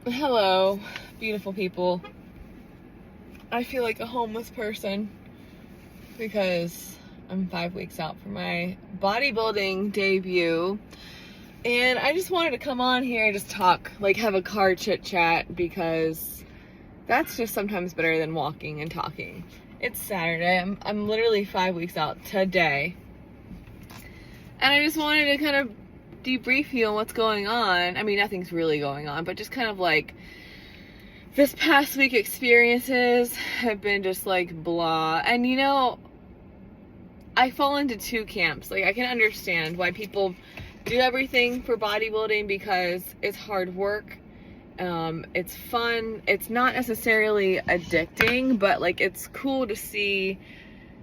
Hello, beautiful people. I feel like a homeless person because I'm 5 weeks out from my bodybuilding debut. And I just wanted to come on here and just talk, like have a car chit chat, because that's just sometimes better than walking and talking. It's Saturday. I'm literally 5 weeks out today. And I just wanted to kind of debrief you on what's going on. I mean, nothing's really going on, but just kind of like this past week experiences have been just like blah. And you know, I fall into two camps. Like, I can understand why people do everything for bodybuilding because it's hard work. It's fun. It's not necessarily addicting, but like it's cool to see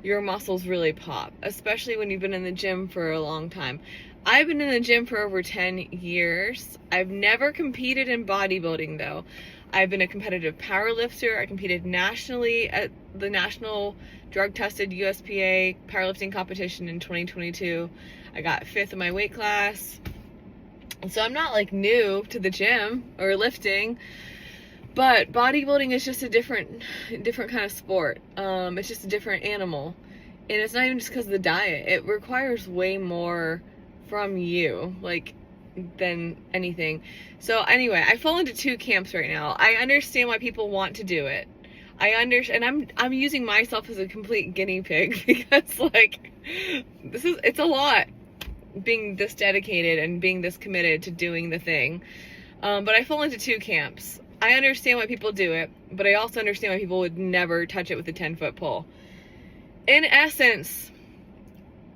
your muscles really pop, especially when you've been in the gym for a long time. I've been in the gym for over 10 years. I've never competed in bodybuilding though. I've been a competitive powerlifter. I competed nationally at the National Drug Tested USPA powerlifting competition in 2022. I got 5th in my weight class. So I'm not like new to the gym or lifting, but bodybuilding is just a different kind of sport. It's just a different animal. And it's not even just because of the diet. It requires way more from you, like, than anything. So anyway, I fall into two camps right now. I understand why people want to do it. I understand, and I'm using myself as a complete guinea pig because like it's a lot being this dedicated and being this committed to doing the thing. But I fall into two camps. I understand why people do it, but I also understand why people would never touch it with a 10-foot pole. In essence,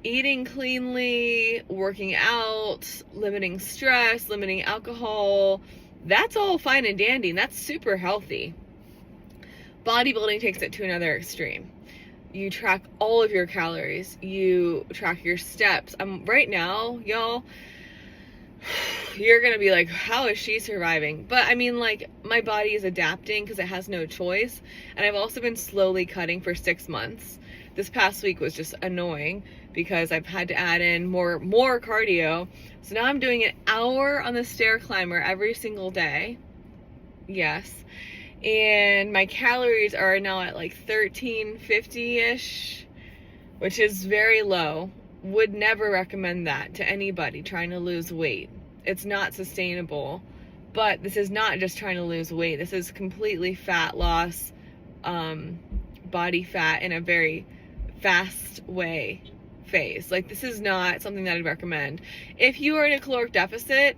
eating cleanly, working out, limiting stress, limiting alcohol, that's all fine and dandy, and that's super healthy. Bodybuilding takes it to another extreme. You track all of your calories. You track your steps. Right now, y'all, you're gonna be like, how is she surviving? But I mean, like, my body is adapting because it has no choice. And I've also been slowly cutting for 6 months. This past week was just annoying because I've had to add in more cardio. So now I'm doing an hour on the stair climber every single day. Yes. And my calories are now at like 1350-ish, which is very low. Would never recommend that to anybody trying to lose weight. It's not sustainable. But this is not just trying to lose weight. This is completely fat loss, body fat in a very fast way phase. Like, this is not something that I'd recommend. If you are in a caloric deficit,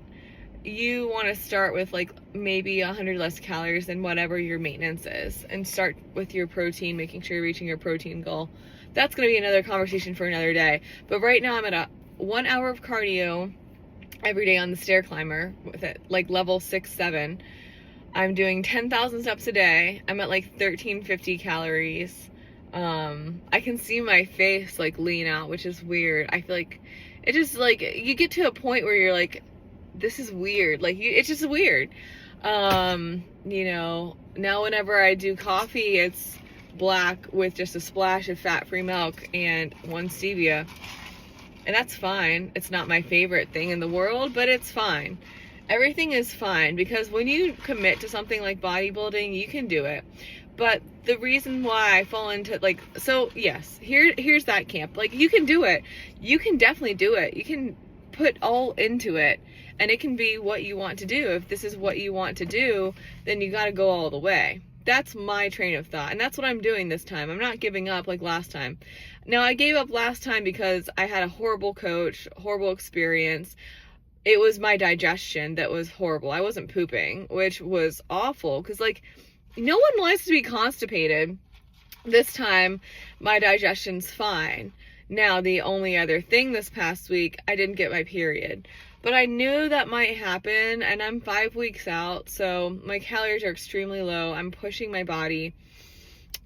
you want to start with like maybe 100 less calories than whatever your maintenance is, and start with your protein, making sure you're reaching your protein goal. That's going to be another conversation for another day. But right now I'm at a 1 hour of cardio every day on the stair climber with it like level 6-7. I'm doing 10,000 steps a day. I'm at like 1350 calories. I can see my face like lean out, which is weird. I feel like it just, like, you get to a point where you're like, this is weird. Like, it's just weird. You know, now whenever I do coffee, it's black with just a splash of fat-free milk and 1 stevia. And that's fine. It's not my favorite thing in the world, but it's fine. Everything is fine because when you commit to something like bodybuilding, you can do it. But the reason why I fall into, like, so yes, here's that camp. Like, you can do it. You can definitely do it. You can put all into it. And it can be what you want to do. If this is what you want to do, then you got to go all the way. That's my train of thought. And that's what I'm doing this time. I'm not giving up like last time. Now, I gave up last time because I had a horrible coach, horrible experience. It was my digestion that was horrible. I wasn't pooping, which was awful. Because, like, no one wants to be constipated. This time, my digestion's fine. Now, the only other thing this past week, I didn't get my period. But I knew that might happen, and I'm 5 weeks out, so my calories are extremely low. I'm pushing my body.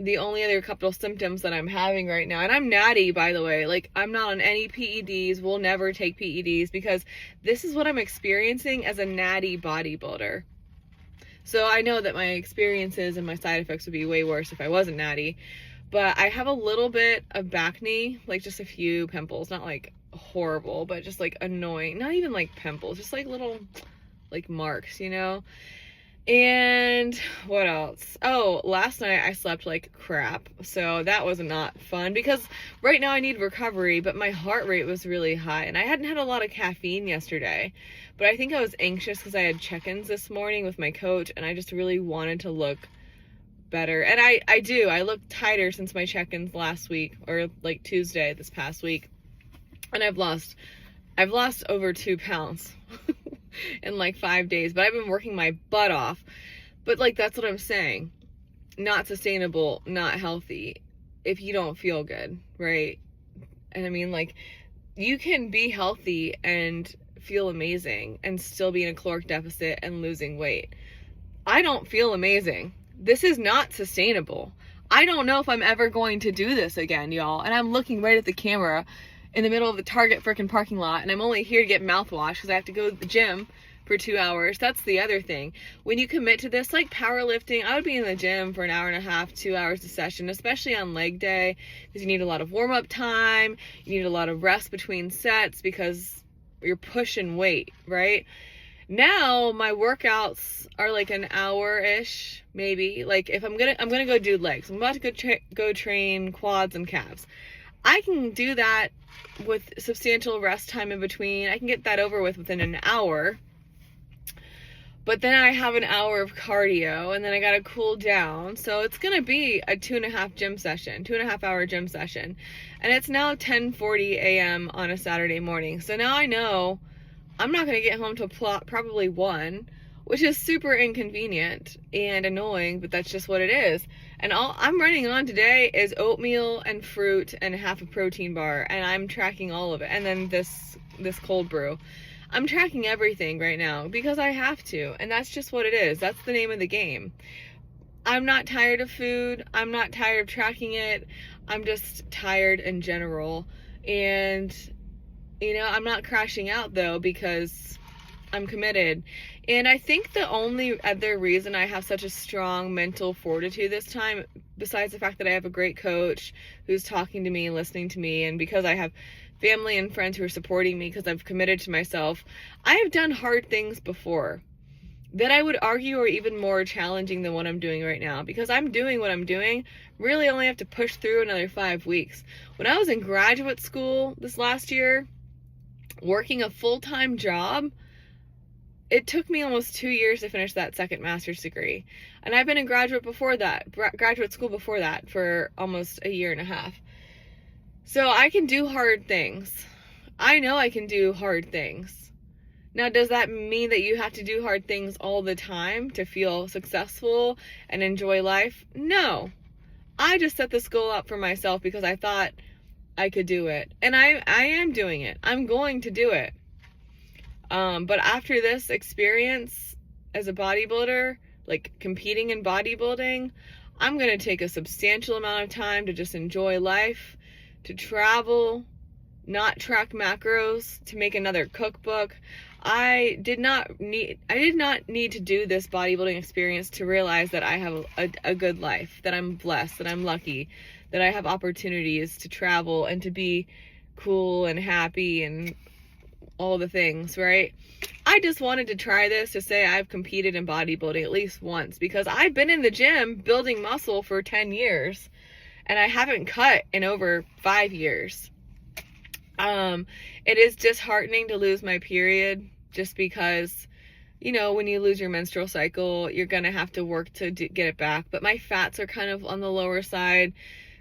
The only other couple of symptoms that I'm having right now, and I'm natty, by the way, like, I'm not on any PEDs, we'll never take PEDs, because this is what I'm experiencing as a natty bodybuilder. So I know that my experiences and my side effects would be way worse if I wasn't natty. But I have a little bit of back knee, like just a few pimples, not like horrible, but just like annoying. Not even like pimples, just like little like marks, you know? And what else? Oh, last night I slept like crap. So that was not fun because right now I need recovery, but my heart rate was really high and I hadn't had a lot of caffeine yesterday. But I think I was anxious because I had check-ins this morning with my coach and I just really wanted to look better. And I do. I look tighter since my check-ins last week, or like Tuesday this past week. And I've lost over 2 pounds. In like 5 days, but I've been working my butt off. But like, that's what I'm saying. Not sustainable, not healthy if you don't feel good, right? And I mean, like, you can be healthy and feel amazing and still be in a caloric deficit and losing weight. I don't feel amazing. This is not sustainable. I don't know if I'm ever going to do this again, y'all. And I'm looking right at the camera in the middle of the Target frickin' parking lot, and I'm only here to get mouthwash because I have to go to the gym for 2 hours. That's the other thing. When you commit to this, like powerlifting, I would be in the gym for an hour and a half, 2 hours a session, especially on leg day, because you need a lot of warm-up time, you need a lot of rest between sets because you're pushing weight, right? Now my workouts are like an hour-ish, maybe. Like if I'm gonna go do legs. I'm about to go train quads and calves. I can do that with substantial rest time in between. I can get that over with within an hour. But then I have an hour of cardio and then I gotta cool down. So it's gonna be a 2.5 hour gym session. And it's now 10:40 a.m. on a Saturday morning. So now I know I'm not gonna get home till probably 1, which is super inconvenient and annoying, but that's just what it is. And all I'm running on today is oatmeal and fruit and half a protein bar, and I'm tracking all of it. And then this cold brew. I'm tracking everything right now because I have to, and that's just what it is. That's the name of the game. I'm not tired of food. I'm not tired of tracking it. I'm just tired in general. And, you know, I'm not crashing out though because I'm committed. And I think the only other reason I have such a strong mental fortitude this time, besides the fact that I have a great coach who's talking to me and listening to me, and because I have family and friends who are supporting me because I've committed to myself, I have done hard things before that I would argue are even more challenging than what I'm doing right now. Because I'm doing what I'm doing, really only have to push through another 5 weeks. When I was in graduate school this last year, working a full-time job, it took me almost 2 years to finish that second master's degree. And I've been in graduate school before that for almost a year and a half. So I can do hard things. I know I can do hard things. Now, does that mean that you have to do hard things all the time to feel successful and enjoy life? No. I just set this goal up for myself because I thought I could do it. And I am doing it. I'm going to do it. But after this experience as a bodybuilder, like competing in bodybuilding, I'm going to take a substantial amount of time to just enjoy life, to travel, not track macros, to make another cookbook. I did not need to do this bodybuilding experience to realize that I have a good life, that I'm blessed, that I'm lucky, that I have opportunities to travel and to be cool and happy and all the things, right? I just wanted to try this to say I've competed in bodybuilding at least once, because I've been in the gym building muscle for 10 years and I haven't cut in over 5 years. It is disheartening to lose my period just because, you know, when you lose your menstrual cycle, you're gonna have to work to get it back. But my fats are kind of on the lower side,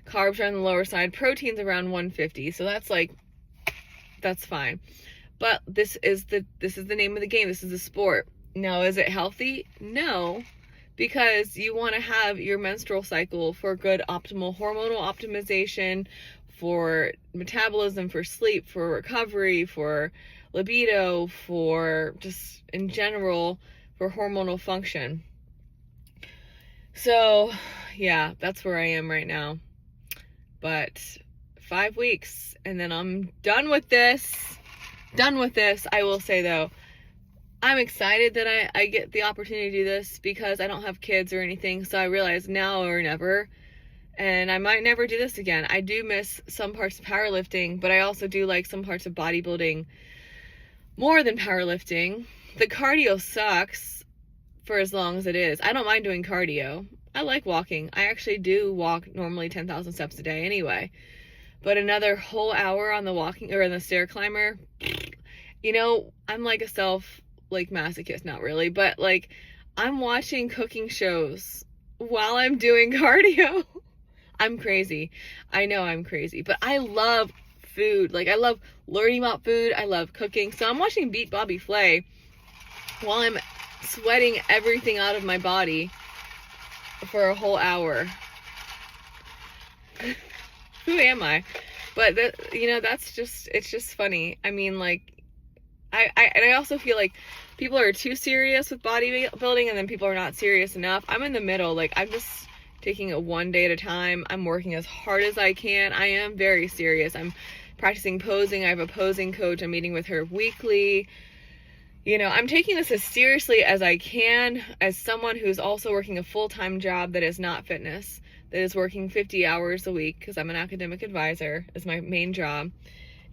carbs are on the lower side, protein's around 150, so that's fine. But this is the name of the game. This is the sport. Now, is it healthy? No, because you want to have your menstrual cycle for good optimal hormonal optimization, for metabolism, for sleep, for recovery, for libido, for just in general, for hormonal function. So yeah, that's where I am right now. But 5 weeks and then I'm done with this. I will say though, I'm excited that I get the opportunity to do this because I don't have kids or anything. So I realize now or never, and I might never do this again. I do miss some parts of powerlifting, but I also do like some parts of bodybuilding more than powerlifting. The cardio sucks for as long as it is. I don't mind doing cardio. I like walking. I actually do walk normally 10,000 steps a day anyway. But another whole hour on the walking or on the stair climber, you know, I'm like a masochist, not really, but like I'm watching cooking shows while I'm doing cardio. I'm crazy. I know I'm crazy, but I love food. Like I love learning about food. I love cooking. So I'm watching Beat Bobby Flay while I'm sweating everything out of my body for a whole hour. Who am I? But that, you know, it's just funny. I mean, like, I also feel like people are too serious with bodybuilding, and then people are not serious enough. I'm in the middle. Like, I'm just taking it one day at a time. I'm working as hard as I can. I am very serious. I'm practicing posing. I have a posing coach. I'm meeting with her weekly. You know, I'm taking this as seriously as I can as someone who's also working a full-time job that is not fitness, that is working 50 hours a week because I'm an academic advisor is my main job.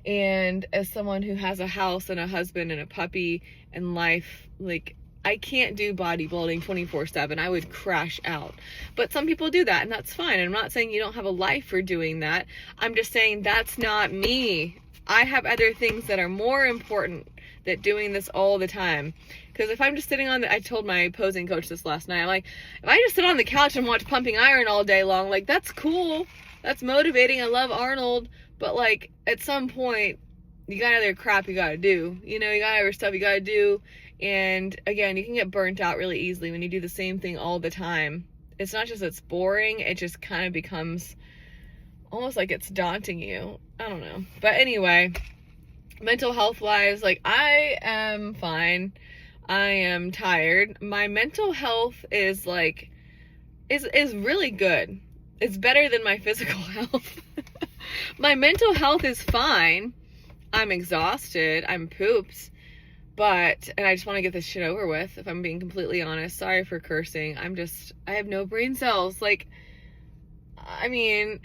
And as someone who has a house and a husband and a puppy and life, like, I can't do bodybuilding 24/7. I would crash out. But some people do that, and that's fine. I'm not saying you don't have a life for doing that. I'm just saying that's not me. I have other things that are more important than doing this all the time. Because if I'm just sitting I told my posing coach this last night, I'm like, if I just sit on the couch and watch Pumping Iron all day long, like, that's cool. That's motivating. I love Arnold. But, like, at some point, you got other crap you gotta do. You know, you got other stuff you gotta do. And, again, you can get burnt out really easily when you do the same thing all the time. It's not just it's boring. It just kind of becomes almost like it's daunting you. I don't know. But anyway, mental health-wise, like, I am fine. I am tired. My mental health is, like, is really good. It's better than my physical health. My mental health is fine. I'm exhausted. I'm pooped. But, and I just want to get this shit over with, if I'm being completely honest. Sorry for cursing. I have no brain cells. Like, I mean,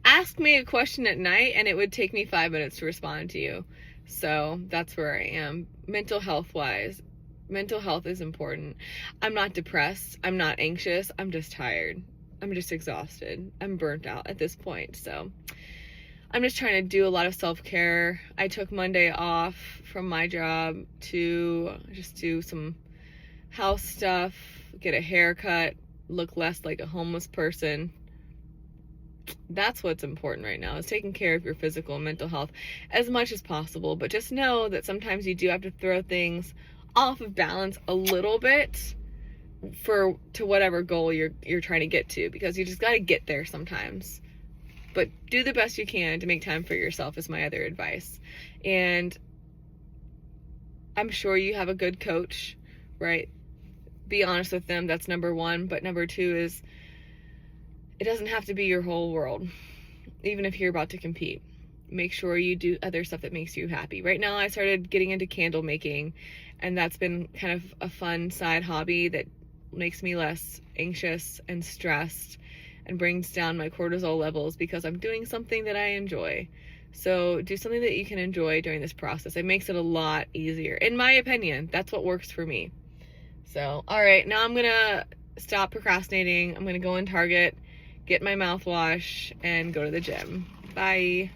ask me a question at night and it would take me 5 minutes to respond to you. So that's where I am. Mental health wise, mental health is important. I'm not depressed. I'm not anxious. I'm just tired. I'm just exhausted. I'm burnt out at this point. So I'm just trying to do a lot of self-care. I took Monday off from my job to just do some house stuff, get a haircut, look less like a homeless person. That's what's important right now, is taking care of your physical and mental health as much as possible. But just know that sometimes you do have to throw things off of balance a little bit to whatever goal you're trying to get to, because you just got to get there sometimes. But do the best you can to make time for yourself is my other advice. And I'm sure you have a good coach, right? Be honest with them. That's number one. But number two is, it doesn't have to be your whole world. Even if you're about to compete, make sure you do other stuff that makes you happy. Right now, I started getting into candle making, and that's been kind of a fun side hobby that makes me less anxious and stressed and brings down my cortisol levels because I'm doing something that I enjoy. So do something that you can enjoy during this process. It makes it a lot easier. In my opinion, that's what works for me. So, all right, now I'm gonna stop procrastinating. I'm gonna go in Target, get my mouthwash, and go to the gym. Bye.